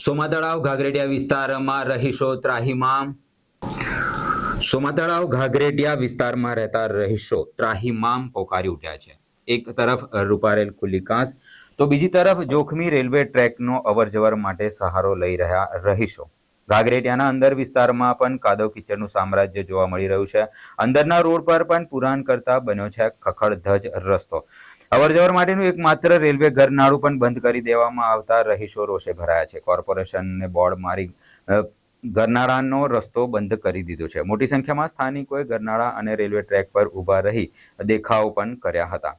સોમાતળાવ ઘાઘરેટિયા વિસ્તારમાં રહીશો ત્રાહિમામ સોમાતળાવ ઘાઘરેટિયા વિસ્તારમાં રહેતા રહીશો ત્રાહિમામ પોકારી ઉઠ્યા છે। એક તરફ રૂપારેલ ખુલ્લી કાંસ તો બીજી તરફ જોખમી રેલવે ટ્રેકનો અવરજવર માટે સહારો લઈ રહ્યા રહીશો। ઘાઘરેટિયાના અંદર વિસ્તારમાં પણ કાદવ કીચડનું સામ્રાજ્ય જોવા મળી રહ્યું છે। અંદરના રોડ પર પણ પુરાણ કરતા બન્યો છે ખખડધજ રસ્તો। અવરજવર માટેનું એકમાત્ર રેલવે ઘરનાળું પણ બંધ કરી દેવામાં આવતા રહીશો રોષે ભરાયા છે। કોર્પોરેશનને બોર્ડ મારી ગરનાળાનો રસ્તો બંધ કરી દીધો છે। મોટી સંખ્યામાં સ્થાનિકોએ ગરનાળા અને રેલવે ટ્રેક પર ઊભા રહી દેખાવ પણ કર્યા હતા।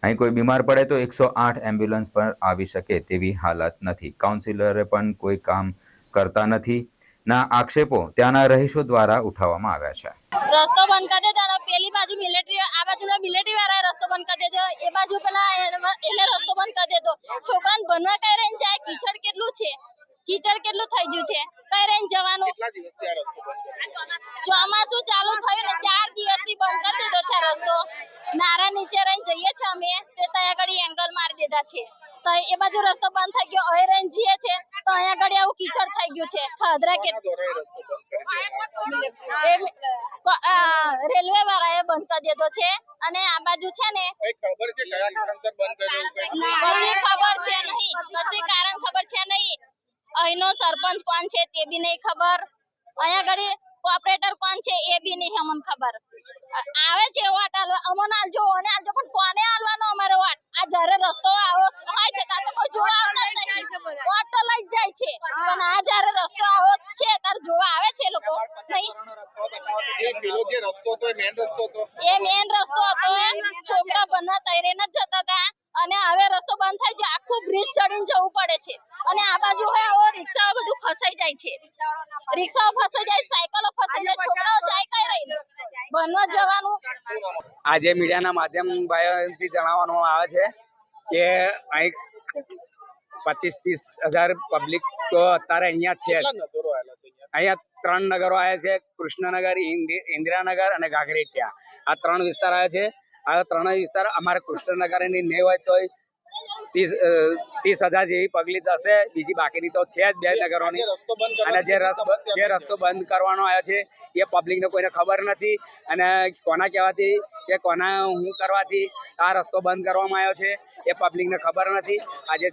અહીં કોઈ બીમાર પડે તો 108 એમ્બ્યુલન્સ પણ આવી શકે તેવી હાલત નથી। કાઉન્સિલરે પણ કોઈ કામ કરતા નથી ના આક્ષેપો ત્યાંના રહીશો દ્વારા ઉઠાવવામાં આવ્યા છે। રસ્તો બંધ કરી દેજો, પેલી બાજુ મિલિટરી, આ બાજુના મિલિટરી વાળા રસ્તો બંધ કરી દેજો, એ બાજુ પેલા એટલે રસ્તો બંધ કરી દેજો। છોકરાને ભણવા કઈ રહીને જાય? કીચડ કેટલું છે, કીચડ કેટલું થઈ ગયું છે, કઈ રહીને જવાનું? કેટલા દિવસથી આ રસ્તો બંધ છે? ચોમાસું ચાલુ થયું ને 4 દિવસથી બંધ કરી દીધો છે રસ્તો। નારા નીચે રહીને જઈએ છીએ અમે, તે ત્યાં આગળ એંગલ મારી દીધા છે, તો એ બાજુ રસ્તો બંધ થઈ ગયો। હવે રહીને જઈએ છે તો અહીંયા આગળ આવું કીચડ થઈ ગયું છે। ખાધરા કે રેલવે વાળાએ બંધ કરી દીધો છે, અને આ બાજુ છે ને ખબર છે કયા કારણસર બંધ કર્યો? કશી ખબર છે નહીં, કશી કારણ ખબર છે નહીં। અહીંનો સરપંચ કોણ છે તે બી નહીં ખબર, અહીંયા આગળ કોઓપરેટર કોણ છે એ બી નહીં અમને ખબર। આવે છે વાટ આલવા, અમને આલજો ઓને આલજો, પણ કોને આલવાનો અમારો વાટ? આ જ્યારે રસ્તો આવો હોય છે ત્યાં તો કોઈ જોવા આવતા જ નહીં, વાટ તો લઈ જ જાય છે, પણ આ જ્યારે રસ્તો આવો છે ત્યારે જોવા આવે છે લોકો નહીં। પેલો જે રસ્તો હતો એ મેઇન રસ્તો હતો, એ મેઇન રસ્તો હતો, છોકરા ભણવા તૈયાર જ જતા હતા, અને હવે રસ્તો બંધ થઈ ગયો, આખું બ્રિજ ચડીને જવું પડે છે। અને આ બાજુ હોય આવો રિક્ષાઓ બધું ફસાઈ જાય છે, રિક્ષાઓ ફસાઈ જાય, સાયકલો ફસાઈ જાય, છોકરાઓ જાય કઈ રહીને ભણવા જવાનું। આજે મીડિયાના માધ્યમ ભાઈઓથી જણાવવાનું આવે છે કે અહીં 25-30 હજાર પબ્લિક તો અત્યારે અહીંયા છે। અહીંયા 3 નગરો આવ્યા છે, કૃષ્ણનગર, ઇન્દિરાનગર અને ઘાઘરેટિયા, આ 3 વિસ્તાર આવ્યા છે। આ 3 વિસ્તાર અમારે કૃષ્ણનગરની નહીં હોય તો 30,000 જેવી પબ્લિક હશે, બીજી બાકીની તો છે જ 2 નગરોની। અને જે રસ્તો બંધ કરવાનો આવ્યો છે એ પબ્લિકને કોઈને ખબર નથી, અને કોના કહેવાથી કે કોના હું કરવાથી આ રસ્તો બંધ કરવામાં આવ્યો છે એ પબ્લિકને ખબર નથી। આજે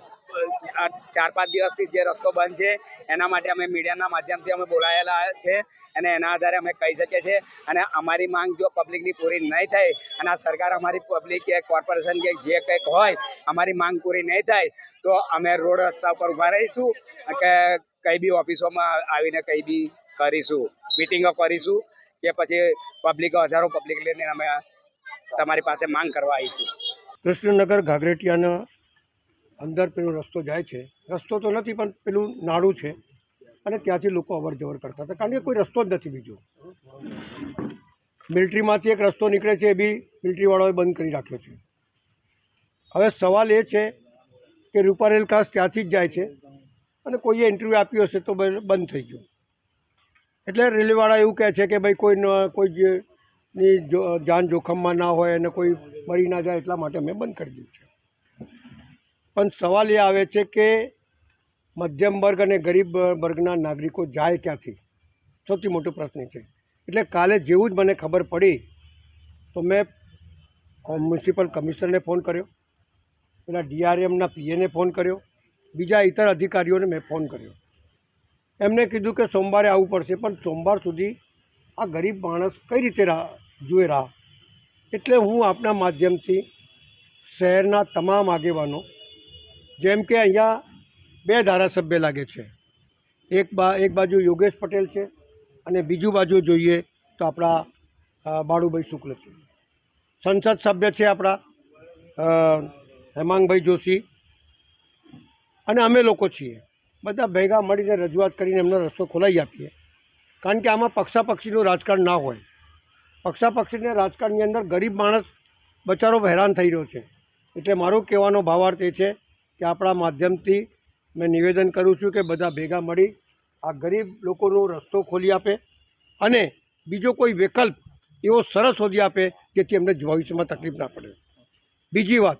4-5 દિવસથી જે રસ્તો બંધ છે એના માટે અમે મીડિયાના માધ્યમથી અમે બોલાયેલા છે, અને એના આધારે અમે કહી શકીએ છીએ। અને અમારી માંગ જો પબ્લિકની પૂરી નહીં થાય, અને આ સરકાર અમારી પબ્લિક કે કોર્પોરેશન કે જે કંઈક હોય અમારી માંગ પૂરી નહીં થાય તો અમે રોડ રસ્તા ઉપર ઊભા રહીશું, કે કઈ બી ઓફિસોમાં આવીને કઈ બી કરીશું, મિટિંગો કરીશું, કે પછી હજારો પબ્લિક લઈને અમે તમારી પાસે માંગ કરવા આવીશું। કૃષ્ણનગર ઘાઘરેટિયાના અંદર પેલો રસ્તો જાય છે, રસ્તો તો નથી પણ પેલું નાળું છે, અને ત્યાંથી લોકો અવર જવર કરતા હતા, કારણ કે કોઈ રસ્તો જ નથી બીજો। મિલિટરીમાંથી એક રસ્તો નીકળે છે, એ બી મિલિટરીવાળાઓએ બંધ કરી રાખ્યો છે। હવે સવાલ એ છે કે રૂપારેલ કાસ ત્યાંથી જ જાય છે, અને કોઈએ ઇન્ટરવ્યૂ આપ્યું હશે તો બંધ થઈ ગયું, એટલે રેલવેવાળા એવું કહે છે કે ભાઈ કોઈની જાન જોખમમાં ના હોય અને કોઈ મરી ના જાય એટલા માટે અમે બંધ કરી દીધું છે। પણ સવાલ એ આવે છે કે મધ્યમ વર્ગ અને ગરીબ વર્ગના નાગરિકો જાય ક્યાંથી, સૌથી મોટો પ્રશ્ન છે। એટલે કાલે જેવું જ મને ખબર પડી તો મેં મ્યુનિસિપલ કમિશનરને ફોન કર્યો, પેલા DRMના PAને ફોન કર્યો, બીજા ઇતર અધિકારીઓને મેં ફોન કર્યો। એમને કીધું કે સોમવારે આવવું પડશે, પણ સોમવાર સુધી આ ગરીબ માણસ કઈ રીતે જુએ રાહ? એટલે હું આપના માધ્યમથી શહેરના તમામ આગેવાનો, જેમ કે અહીંયા 2 ધારાસભ્ય લાગે છે, એક બાજુ યોગેશ પટેલ છે, અને બીજું બાજુ જોઈએ તો આપણા બાળુભાઈ શુક્લ છે, સંસદ સભ્ય છે આપણા હેમાંગભાઈ જોશી, અને અમે લોકો છીએ, બધા ભેગા મળીને રજૂઆત કરીને એમનો રસ્તો ખોલાવી આપીએ। કારણ કે આમાં પક્ષાપક્ષીનું રાજકારણ ના હોય, પક્ષાપક્ષીના રાજકારણની અંદર ગરીબ માણસ બચારો હેરાન થઈ રહ્યો છે। એટલે મારો કહેવાનો ભાવાર્થ એ છે કે આપણા માધ્યમથી મેં નિવેદન કરું છું કે બધા ભેગા મળી આ ગરીબ લોકોનો રસ્તો ખોલી આપે, અને બીજો કોઈ વિકલ્પ એવો સરસ શોધી આપે જેથી એમને ભવિષ્યમાં તકલીફ ના પડે। બીજી વાત,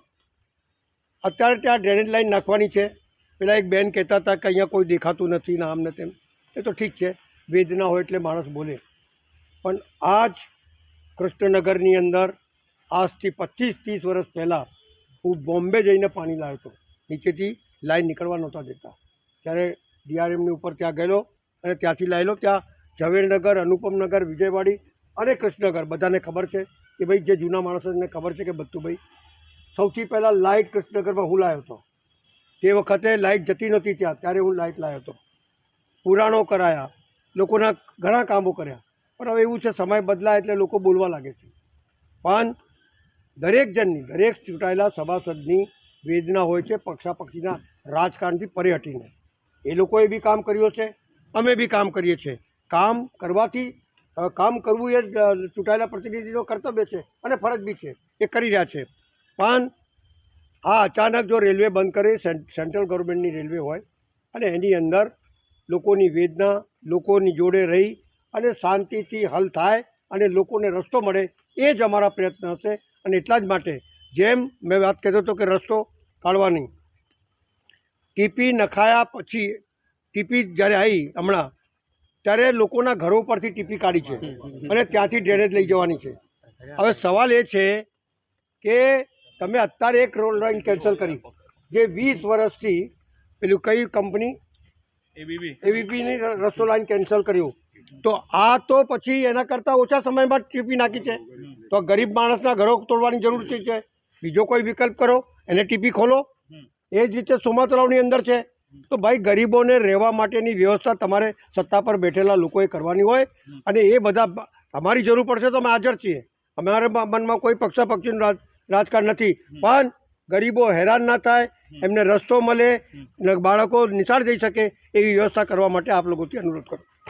અત્યારે ત્યાં ડ્રેનેજ લાઈન નાખવાની છે, પેલા એક બેન કહેતા હતા કે અહીંયા કોઈ દેખાતું નથી ને આમ ને તેમ, એ તો ઠીક છે, વેદના હોય એટલે માણસ બોલે. પણ આ જ કૃષ્ણનગરની અંદર આજથી 25-30 વર્ષ પહેલાં હું બોમ્બે જઈને પાણી લાવ્યો હતો. નીચેથી લાઈન નીકળવા નહોતા દેતા, ત્યારે ડીઆરએમની ઉપર ત્યાં ગયેલો અને ત્યાંથી લાવેલો. ત્યાં ઝવેરનગર, અનુપમનગર, વિજયવાડી અને કૃષ્ણનગર બધાને ખબર છે કે ભાઈ, જે જૂના માણસોને ખબર છે કે બધું ભાઈ, સૌથી પહેલાં લાઇટ કૃષ્ણનગરમાં હું લાવ્યો હતો. તે વખતે લાઇટ જતી નહોતી ત્યાં, ત્યારે હું લાઇટ લાવ્યો હતો. પુરાણો કરાયા, લોકોના ઘણા કામો કર્યા. પણ હવે એવું છે, સમય બદલાય એટલે લોકો બોલવા લાગે છે. પણ દરેક જણની, દરેક ચૂંટાયેલા સભાસદની વેદના હોય છે પક્ષાપક્ષીના રાજકારણથી પરે હટીને. એ લોકોએ બી કામ કર્યું છે, અમે બી કામ કરીએ છીએ. કામ કરવાથી, કામ કરવું એ જ ચૂંટાયેલા પ્રતિનિધિનો કર્તવ્ય છે અને ફરજ બી છે, એ કરી રહ્યા છે. પણ આ અચાનક જો રેલવે બંધ કરે, સેન્ટ્રલ ગવર્મેન્ટની રેલવે હોય અને એની અંદર લોકોની વેદના, લોકોની જોડે રહી અને શાંતિથી હલ થાય અને લોકોને રસ્તો મળે, એ જ અમારા પ્રયત્ન હશે. અને એટલા જ માટે, જેમ મેં વાત કહેતો હતો કે રસ્તો કાઢવાની, ટીપી નખાયા પછી, ટીપી જ્યારે આવી હમણાં, ત્યારે લોકોના ઘરો પરથી ટીપી કાઢી છે અને ત્યાંથી ડ્રેનેજ લઈ જવાની છે. હવે સવાલ એ છે કે તમે અત્યારે એક રોડ લાઈન કેન્સલ કરી, જે 20 વર્ષથી પેલું કઈ કંપની એબીપીની રસ્તો લાઈન કેન્સલ કર્યું, તો આ તો પછી એના કરતાં ઓછા સમયમાં ટીપી નાખી છે. તો ગરીબ માણસના ઘરો તોડવાની જરૂર છે. બીજો કોઈ વિકલ્પ કરો, એને ટીપી ખોલો. એ જ રીતે સોમા તળાવની અંદર છે. તો ભાઈ, ગરીબોને રહેવા માટેની વ્યવસ્થા તમારે સત્તા પર બેઠેલા લોકોએ કરવાની હોય. અને એ બધા, અમારી જરૂર પડશે તો અમે હાજર છીએ. અમારા મનમાં કોઈ પક્ષાપક્ષીનું રાજકારણ નથી. પણ ગરીબો હેરાન ના થાય, એમને રસ્તો મળે, બાળકો નિશાળ જઈ શકે, એવી વ્યવસ્થા કરવા માટે આપ લોકોથી અનુરોધ કરું.